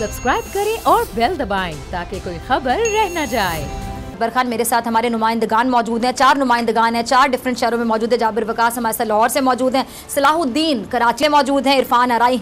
Subscribe करें और bell दबाएं ताकि कोई खबर रह न जाए। बरखान मेरे साथ हमारे नुमाइंदगान मौजूद हैं, 4 नुमाइंदगान हैं, 4 डिफरेंट शहरों में मौजूद है। जाबिर वकास हमारे साथ लाहौर से मौजूद हैं, सलाहुद्दीन कराची में मौजूद हैं, इरफान अराई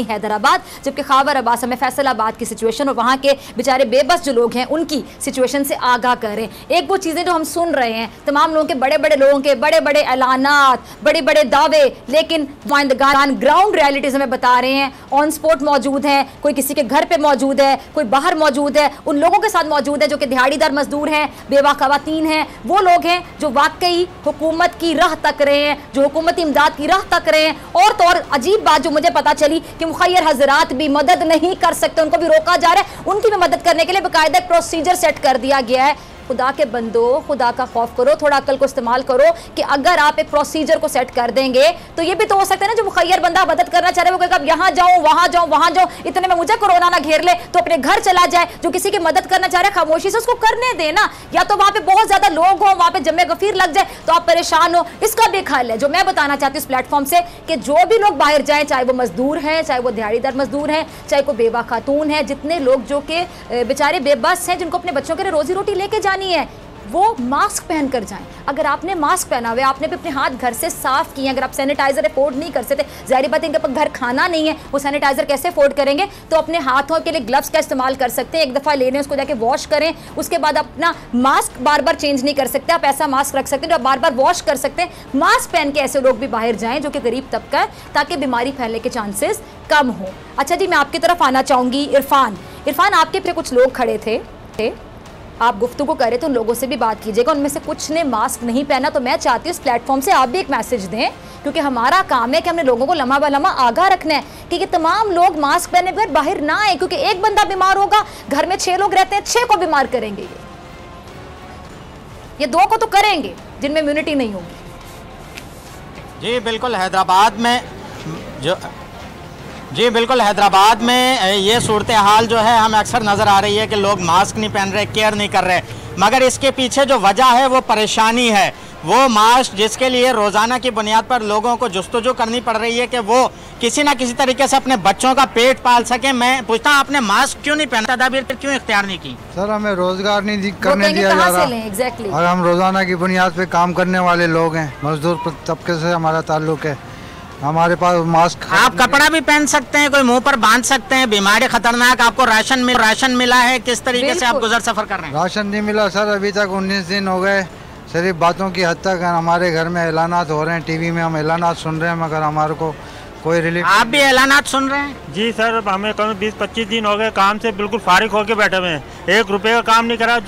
हैदराबाद, जबकि खाबर अब्बास हमें फैसलाबाद की सिचुएशन और वहाँ के बेचारे बेबस जो लोग हैं उनकी सिचुएशन से आगाह करें। एक वो चीज़ें जो हम सुन रहे हैं तमाम लोगों के, बड़े बड़े लोगों के बड़े बड़े ऐलानात, बड़े बड़े दावे, लेकिन नुमाइंदगान ग्राउंड रियलिटीज़ हमें बता रहे हैं, ऑन स्पॉट मौजूद हैं, कोई किसी के घर पर मौजूद है, कोई बाहर मौजूद है, उन लोगों के साथ मौजूद है जो कि दिहाड़ीदार मजदूर हैं, बेवा खवातीन हैं, वो लोग हैं जो वाकई हुकूमत की राह तक रहे हैं, जो हुकूमती इमदाद की राह तक रहे हैं। और तो और अजीब बात जो मुझे पता चली कि मुखय्यर हजरात भी मदद नहीं कर सकते, उनको भी रोका जा रहा है। उनकी भी मदद करने के लिए बाकायदा प्रोसीजर सेट कर दिया गया है। खुदा के बंदो, खुदा का खौफ करो, थोड़ा अक्ल को इस्तेमाल करो कि अगर आप एक प्रोसीजर को सेट कर देंगे तो ये भी तो हो सकता है ना, जो मुखय्यर बंदा मदद करना चाह रहे हैं वो कहेगा यहाँ जाऊँ वहाँ जाऊँ वहाँ जाऊँ, इतने में मुझे कोरोना ना घेर ले तो अपने घर चला जाए। जो किसी की मदद करना चाह रहे हैं खामोशी से उसको करने देना, या तो वहाँ पे बहुत ज्यादा लोग हों, वहाँ पे जमे गफीर लग जाए तो आप परेशान हो, इसका भी ख्याल है। जो मैं बताना चाहती हूँ इस प्लेटफॉर्म से कि जो भी लोग बाहर जाएं, चाहे वो मजदूर हैं, चाहे वो दिहाड़ीदार मजदूर हैं, चाहे कोई बेवा खातून है, जितने लोग जो कि बेचारे बेबस हैं, जिनको अपने बच्चों के लिए रोजी रोटी लेके जानी है, वो मास्क पहन कर जाएं। अगर आपने मास्क पहना हुआ है, आपने भी अपने हाथ घर से साफ किए, अगर आप सैनिटाइजर अफोर्ड नहीं कर सकते, जाहिर बात है इनके पास घर खाना नहीं है, वो सैनिटाइजर कैसे अफोर्ड करेंगे, तो अपने हाथों के लिए ग्लव्स का इस्तेमाल कर सकते हैं। एक दफ़ा ले लें, उसको जाके वॉश करें, उसके बाद अपना मास्क बार बार चेंज नहीं कर सकते, आप ऐसा मास्क रख सकते हैं जो आप बार बार वॉश कर सकते हैं। मास्क पहन के ऐसे लोग भी बाहर जाएं जो कि गरीब तबका है, ताकि बीमारी फैलने के चांसेस कम हो। अच्छा जी, मैं आपकी तरफ आना चाहूँगी। इरफान आपके पे कुछ लोग खड़े थे, आप गुफ्तगू करें तो उन लोगों से भी बात कीजिएगा, उनमें से कुछ ने मास्क नहीं पहना, तो मैं चाहती हूँ इस प्लेटफॉर्म से आप भी एक मैसेज दें, क्योंकि हमारा काम है कि हमने लोगों को लम्हा ब लम्हा आगाह रखना है कि ये तमाम लोग मास्क पहने बगैर बाहर ना आए, क्योंकि एक बंदा बीमार होगा, घर में 6 लोग रहते हैं, 6 को बीमार करेंगे। ये 2 को तो करेंगे जिनमें इम्यूनिटी नहीं होगी। जी बिल्कुल, हैदराबाद में ये सूरत हाल जो है हमें अक्सर नज़र आ रही है कि लोग मास्क नहीं पहन रहे, केयर नहीं कर रहे, मगर इसके पीछे जो वजह है वो परेशानी है, वो मास्क जिसके लिए रोज़ाना की बुनियाद पर लोगों को जुस्तजू करनी पड़ रही है कि वो किसी ना किसी तरीके से अपने बच्चों का पेट पाल सके। मैं पूछता हूँ, आपने मास्क क्यों नहीं पहना, तदाबीर क्यों इख्तियार नहीं की? सर, हमें रोजगार नहीं करने दिया जा रहा, और हम रोज़ाना की बुनियाद पे काम करने वाले लोग हैं, मजदूर तबके से हमारा ताल्लुक है। हमारे पास मास्क, आप कपड़ा भी पहन सकते हैं, कोई मुंह पर बांध सकते हैं, बीमारी खतरनाक, आपको राशन मिला है, किस तरीके से आप गुजर सफर कर रहे हैं? राशन नहीं मिला सर, अभी तक 19 दिन हो गए, सिर्फ बातों की हद तक हमारे घर में ऐलानात हो रहे हैं, टीवी में हम ऐलानात सुन रहे हैं, मगर हमारे को कोई रिलीफ। आप भी ऐलानात सुन रहे हैं? जी सर, हमें कम 20-25 दिन हो गए काम से बिल्कुल फारिग होकर बैठे हुए हैं, 1 रुपये का काम नहीं करा।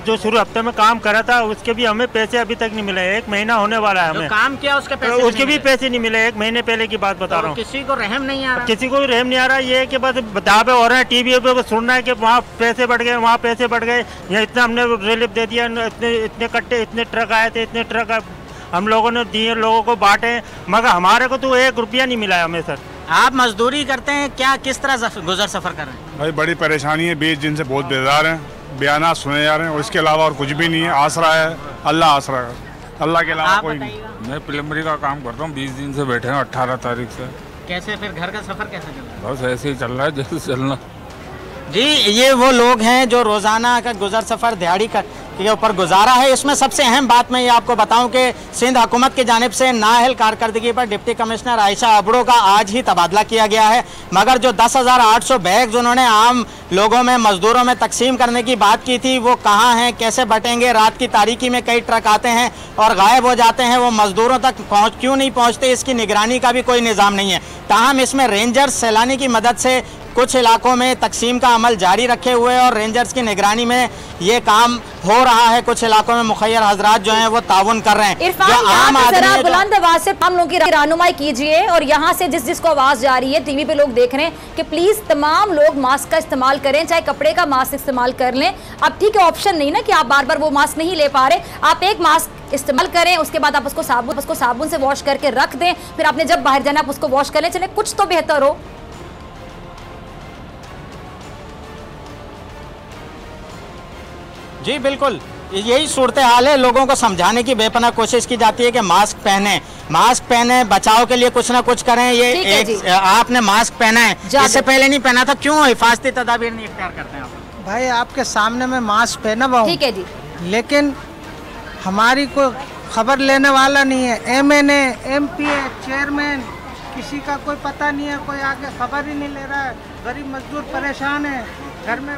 जो शुरू हफ्ते में काम करा था उसके भी हमें पैसे अभी तक नहीं मिले, 1 महीना होने वाला है। हमें काम किया उसके पैसे नहीं मिले, 1 महीने पहले की बात बता रहा हूँ। किसी को रहम नहीं आ रहा, किसी को भी रहम नहीं आ रहा। ये कि बस दावे हो रहे हैं, टीवी पे सुनना है कि वहाँ पैसे बढ़ गए, वहाँ पैसे बढ़ गए, यहाँ इतना हमने रिलीफ दे दिया, इतने कट्टे, इतने ट्रक आए थे, इतने ट्रक हम लोगों ने दिए, लोगों को बांटे, मगर हमारे को तो 1 रुपया नहीं मिला है हमें। सर, आप मजदूरी करते हैं क्या, किस तरह गुजर सफर कर रहे हैं? भाई बड़ी परेशानी है, 20 दिन से बहुत बेजार हैं, बयाना सुने जा रहे हैं और इसके अलावा और कुछ भी नहीं है। आसरा है, अल्लाह आसरा है, अल्लाह के अलावा कोई नहीं। मैं प्लम्बरी का काम करता हूँ, 20 दिन से बैठे हैं, 18 तारीख से। कैसे फिर घर का सफर कैसे चल रहा है? बस ऐसे ही चल रहा है जैसे चलना। जी, ये वो लोग हैं जो रोज़ाना का गुजर सफ़र दिहाड़ी के ऊपर गुजारा है। इसमें सबसे अहम बात मैं ये आपको बताऊं कि सिंध हुकूमत की जानिब से नाअहल कारकर्दगी पर डिप्टी कमिश्नर आयशा अबड़ो का आज ही तबादला किया गया है, मगर जो 10,800 बैग्स उन्होंने आम लोगों में, मजदूरों में तकसीम करने की बात की थी, वो कहाँ हैं, कैसे बटेंगे? रात की तारीकी में कई ट्रक आते हैं और गायब हो जाते हैं, वो मजदूरों तक क्यों नहीं पहुँचते, इसकी निगरानी का भी कोई निज़ाम नहीं है। ताहम इसमें रेंजर्स सैलानी की मदद से कुछ इलाकों में तकसीम का अमल जारी रखे हुए और रेंजर्स की निगरानी में ये काम हो रहा है। कुछ इलाकों में मुखय्यर हजरात जो हैं वो ताउन कर रहे हैं। इरफान, आम आदमी बुलंद आवाज से हम लोगों की रहनुमाई कीजिए, और यहाँ से जिसको आवाज जा रही है, टीवी पे लोग देख रहे हैं, कि प्लीज तमाम लोग मास्क का इस्तेमाल करें, चाहे कपड़े का मास्क इस्तेमाल कर लें। अब ठीक है, ऑप्शन नहीं ना कि आप बार बार वो मास्क नहीं ले पा रहे, आप एक मास्क इस्तेमाल करें, उसके बाद आप उसको साबुन से वॉश करके रख दें, फिर आपने जब बाहर जाना आप उसको वॉश कर लें, चले कुछ तो बेहतर हो। जी बिल्कुल, यही सूरत हाल है। लोगों को समझाने की बेपनाह कोशिश की जाती है कि मास्क पहने, मास्क पहने, बचाव के लिए कुछ ना कुछ करें। ये एक आपने मास्क पहना है, इससे पहले नहीं पहना था, क्यों हिफाजती तदाबीर नहीं इख्तियार करते हैं आप? भाई आपके सामने मैं मास्क पहना हुआ हूं, ठीक है जी, लेकिन हमारी कोई खबर लेने वाला नहीं है। MNA, MP, चेयरमैन, किसी का कोई पता नहीं है, कोई आगे खबर ही नहीं ले रहा है। गरीब मजदूर परेशान है घर में।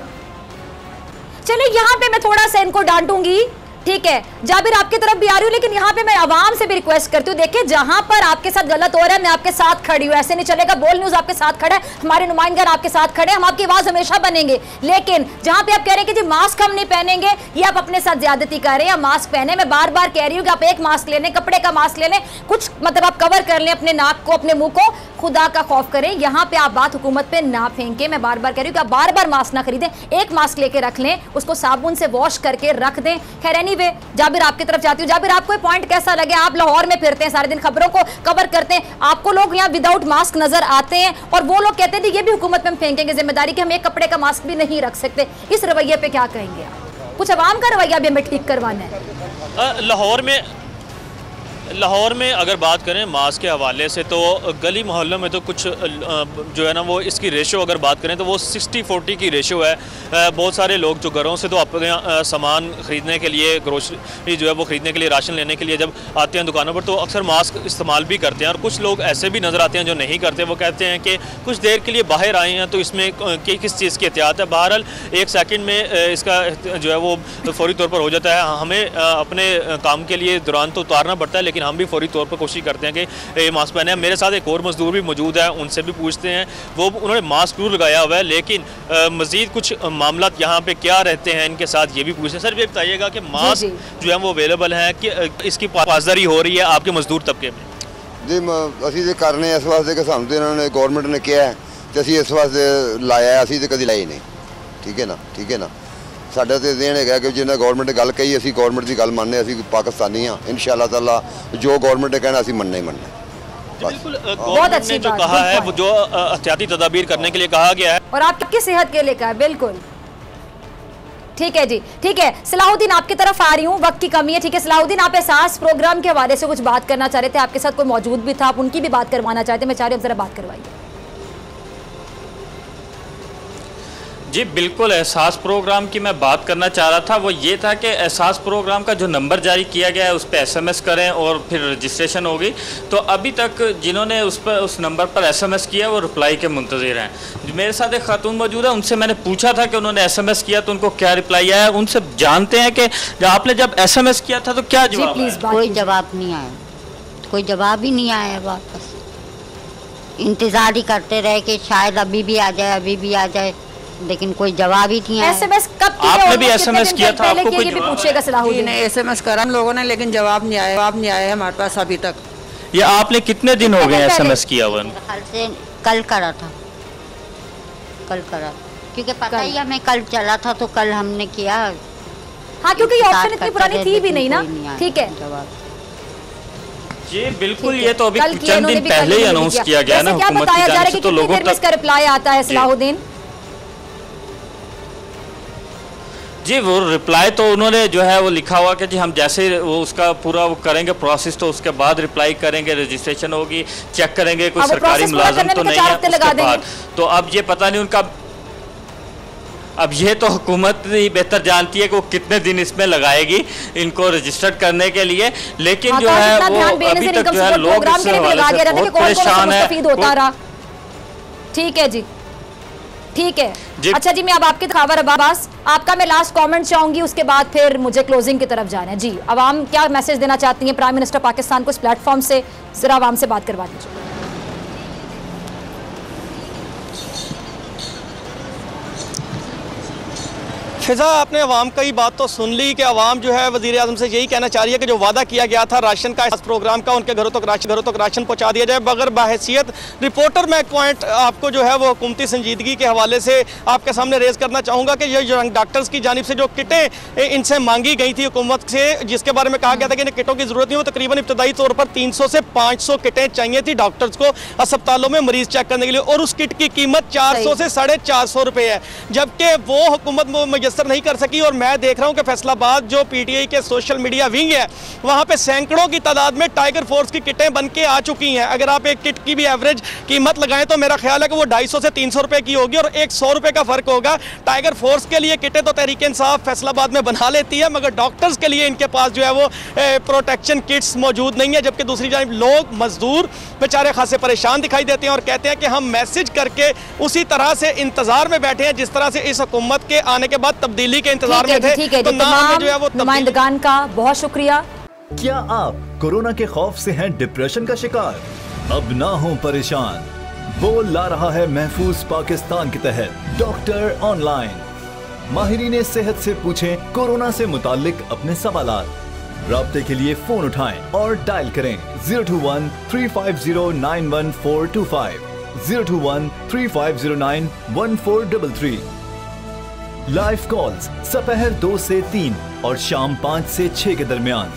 चलिए यहाँ पे मैं थोड़ा सा इनको डांटूंगी, ठीक है। जाबिर आपकी तरफ भी आ रही हूँ, लेकिन यहाँ पे मैं आवाम से भी रिक्वेस्ट करती हूँ, देखिए जहां पर आपके साथ गलत हो रहा है मैं आपके साथ खड़ी हूँ, ऐसे नहीं चलेगा। बोल न्यूज आपके साथ खड़ा है, हमारे नुमाइंदगान आपके साथ खड़े हैं, हम आपकी आवाज हमेशा बनेंगे। लेकिन जहां पे आप कह रहे हैं कि जी मास्क हम नहीं पहनेंगे, ये आप अपने साथ ज्यादती कर रहे हैं। मास्क पहने, मैं बार बार कह रही हूँ कि आप एक मास्क ले लें, कपड़े का मास्क ले लें, कुछ मतलब आप कवर कर लें अपने नाक को, अपने मुंह को, खुदा का खौफ करें। यहाँ पे आप बात हुकूमत पे ना फेंके। मैं बार बार कह रही हूँ कि आप बार बार मास्क ना खरीदें, एक मास्क लेके रख लें, उसको साबुन से वॉश करके रख दें। खैर एनीवे, जाबिर आपकी तरफ जाती हूँ। जाबिर आपको पॉइंट कैसा लगे? आप लाहौर में फिरते हैं, सारे दिन खबरों को कवर करते हैं, आपको लोग यहाँ विदाउट मास्क नजर आते हैं और वो लोग कहते हैं ये भी हुकूमत पे हम फेंकेंगे जिम्मेदारी कि हम एक कपड़े का मास्क भी नहीं रख सकते। इस रवैये पे क्या कहेंगे आप? कुछ अवाम का रवैया भी हमें ठीक करवाना है। लाहौर में अगर बात करें मास्क के हवाले से, तो गली मोहल्लों में तो कुछ जो है ना वो इसकी रेशो अगर बात करें तो वो 60-40 की रेशो है। बहुत सारे लोग जो घरों से तो अपने सामान ख़रीदने के लिए, ग्रोसरी जो है वो ख़रीदने के लिए, राशन लेने के लिए जब आते हैं दुकानों पर, तो अक्सर मास्क इस्तेमाल भी करते हैं। और कुछ लोग ऐसे भी नज़र आते हैं जो नहीं करते, वो कहते हैं कि कुछ देर के लिए बाहर आए हैं तो इसमें किस चीज़ की एहतियात है। बहरहाल 1 सेकंड में इसका जो है वो फौरी तौर पर हो जाता है। हमें अपने काम के लिए दौरान तो उतारना पड़ता है, लेकिन हम भी फौरी तौर पर कोशिश करते हैं कि मास्क पहने। मेरे साथ एक और मजदूर भी मौजूद है, उनसे भी पूछते हैं। वो उन्होंने मास्क जरूर लगाया हुआ है, लेकिन मजीद कुछ मामला यहाँ पे क्या रहते हैं इनके साथ, ये भी पूछते हैं। सर ये बताइएगा कि मास्क जो है वो अवेलेबल है कि इसकी पासदारी हो रही है आपके मजदूर तबके में? जी असी तो करने इस वास्ते कि सानू इन्होंने गौरमेंट ने कहा है तो असी इस वास्ते लाया, असी तो कभी लाई नहीं। ठीक है ना, ठीक है ना। साडा तो देन है कि जिन्हें गौरमेंट ने गल कही, असी गौरमेंट की गल मानने, असी पाकिस्तानी हाँ। इंशाअल्लाह ताला जो गौरमेंट ने कहना असी मनना ही मनना। बिल्कुल, गवर्नमेंट ने जो कहा है वो जो एहतियाती तदाबीर करने के लिए कहा गया है और आपकी सेहत के लिए कहा है। बिल्कुल ठीक है जी, ठीक है। सलाहुद्दीन आपकी तरफ आ रही हूँ, वक्त की कमी है, ठीक है। सलाहुद्दीन आप एहसास प्रोग्राम के हवाले से कुछ बात करना चाह रहे थे, आपके साथ कोई मौजूद भी था, आप उनकी भी बात करवाना चाहते हैं। मैं चाह रही हूँ जरा बात करवाइए। जी बिल्कुल, एहसास प्रोग्राम की मैं बात करना चाह रहा था। वो ये था कि एहसास प्रोग्राम का जो नंबर जारी किया गया है उस पर SMS करें और फिर रजिस्ट्रेशन होगी। तो अभी तक जिन्होंने उस नंबर पर SMS किया वो रिप्लाई के मुंतज़िर हैं। मेरे साथ एक खातून मौजूद है, उनसे मैंने पूछा था कि उन्होंने SMS किया तो उनको क्या रिप्लाई आया। उनसे जानते हैं कि आपने जब SMS किया था तो क्या जवाब आया? कोई जवाब नहीं आया, कोई जवाब ही नहीं आया। वापस इंतज़ार ही करते रहे कि शायद अभी भी आ जाए, अभी भी आ जाए, लेकिन कोई जवाब ही नहीं आया। SMS कब किया? आपने भी SMS किया था, आपको कोई जवाब पूछेगा सलाहुद्दीन ने SMS करा हम लोगों ने, लेकिन जवाब नहीं आया, जवाब नहीं आया हमारे पास अभी तक। ये आपने कितने दिन हो गए SMS किया हुआ? से कल करा था, कल करा, क्योंकि पता ही हमें कल चला था तो कल हमने किया। हाँ, क्योंकि ये ऑप्शन इतनी पुरानी थी भी नहीं ना। ठीक है जी बिल्कुल, ये तो अभी चंद दिन पहले ही अनाउंस किया गया ना हुकूमत की जानिब से, तो लोगों तक इसका रिप्लाई आता है सलाहुद्दीन? जी वो रिप्लाई तो उन्होंने जो है वो लिखा हुआ कि जी हम जैसे वो उसका पूरा वो करेंगे प्रोसेस, तो उसके बाद रिप्लाई करेंगे, रजिस्ट्रेशन होगी, चेक करेंगे कोई सरकारी मुलाजिम तो नहीं है उसके बाद। तो अब ये पता नहीं उनका, अब ये तो हुकूमत ही बेहतर जानती है कि वो कितने दिन इसमें लगाएगी इनको रजिस्टर्ड करने के लिए। लेकिन जो है वो अभी तक जो है लोग इस हवाले से बहुत परेशान है। ठीक है जी, ठीक है। अच्छा जी, मैं अब आपकी खबर अब्बास, आपका मैं लास्ट कमेंट चाहूंगी, उसके बाद फिर मुझे क्लोजिंग की तरफ जाना है। जी, अवाम क्या मैसेज देना चाहती हैं प्राइम मिनिस्टर पाकिस्तान को इस प्लेटफॉर्म से? जरा अवाम से बात करवा दीजिए। फिजा, आपने अवाम का ही बात तो सुन ली कि अवाम जो है वज़ीर आज़म से यही कहना चाह रही है कि जो वादा किया गया था राशन का, इस प्रोग्राम का, उनके घरों तक राशन पहुंचा दिया जाए। मगर बहैसियत रिपोर्टर मैं एक पॉइंट आपको जो है वो हुकूमती संजीदगी के हवाले से आपके सामने रेज़ करना चाहूँगा कि ये जो डॉक्टर्स की जानिब से जो किटें इनसे मांगी गई थी हुकूमत से, जिसके बारे में कहा गया था कि इन्हें किटों की ज़रूरत नहीं हो, तकरीबन इब्तदाई तौर पर 300 से 500 किटें चाहिए थी डॉक्टर्स को अस्पतालों में मरीज चेक करने के लिए, और उस किट की कीमत 400 से 450 रुपये है। जबकि वो हुकूमत मुयस्सर असर नहीं कर सकी। और मैं देख रहा हूँ कि फैसलाबाद जो PTI के सोशल मीडिया विंग है वहाँ पे सैकड़ों की तादाद में टाइगर फोर्स की किटें बन के आ चुकी हैं। अगर आप एक किट की भी एवरेज कीमत लगाएं तो मेरा ख्याल है कि वो 250 से 300 रुपए की होगी और एक 100 रुपए का फर्क होगा। टाइगर फोर्स के लिए किटें तो तहरीक इंसाफ फैसलाबाद में बना लेती है, मगर डॉक्टर्स के लिए इनके पास जो है वो प्रोटेक्शन किट्स मौजूद नहीं है। जबकि दूसरी जानिब लोग मजदूर बेचारे खासे परेशान दिखाई देते हैं और कहते हैं कि हम मैसेज करके उसी तरह से इंतजार में बैठे हैं जिस तरह से इस हुकूमत के आने के बाद तब्दीली के इंतजार में थे। ठीक है, तो तमाम नुमाइंदगान का बहुत शुक्रिया। क्या आप कोरोना के खौफ से हैं डिप्रेशन का शिकार? अब ना हो परेशान, बोल ला रहा है महफूज पाकिस्तान के तहत डॉक्टर ऑनलाइन। माहिरीन सेहत से पूछें कोरोना से मुताल्लिक अपने सवालात। राब्ते के लिए फोन उठाएं और डायल करें 021-350-91425, 021-3509-1433। लाइव कॉल्स दोपहर 2 से 3 और शाम 5 से 6 के दरमियान।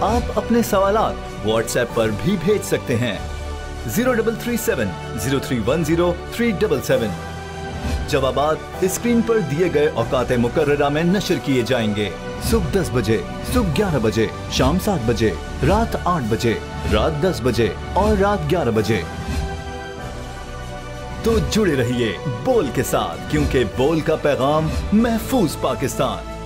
आप अपने सवालात व्हाट्सएप पर भी भेज सकते हैं 0337-0310-377। जवाबात स्क्रीन पर दिए गए औकात मुकर्ररा में नशर किए जाएंगे। सुबह 10 बजे, सुबह 11 बजे, शाम 7 बजे, रात 8 बजे, रात 10 बजे और रात 11 बजे। तो जुड़े रहिए बोल के साथ, क्योंकि बोल का पैगाम महफूज पाकिस्तान।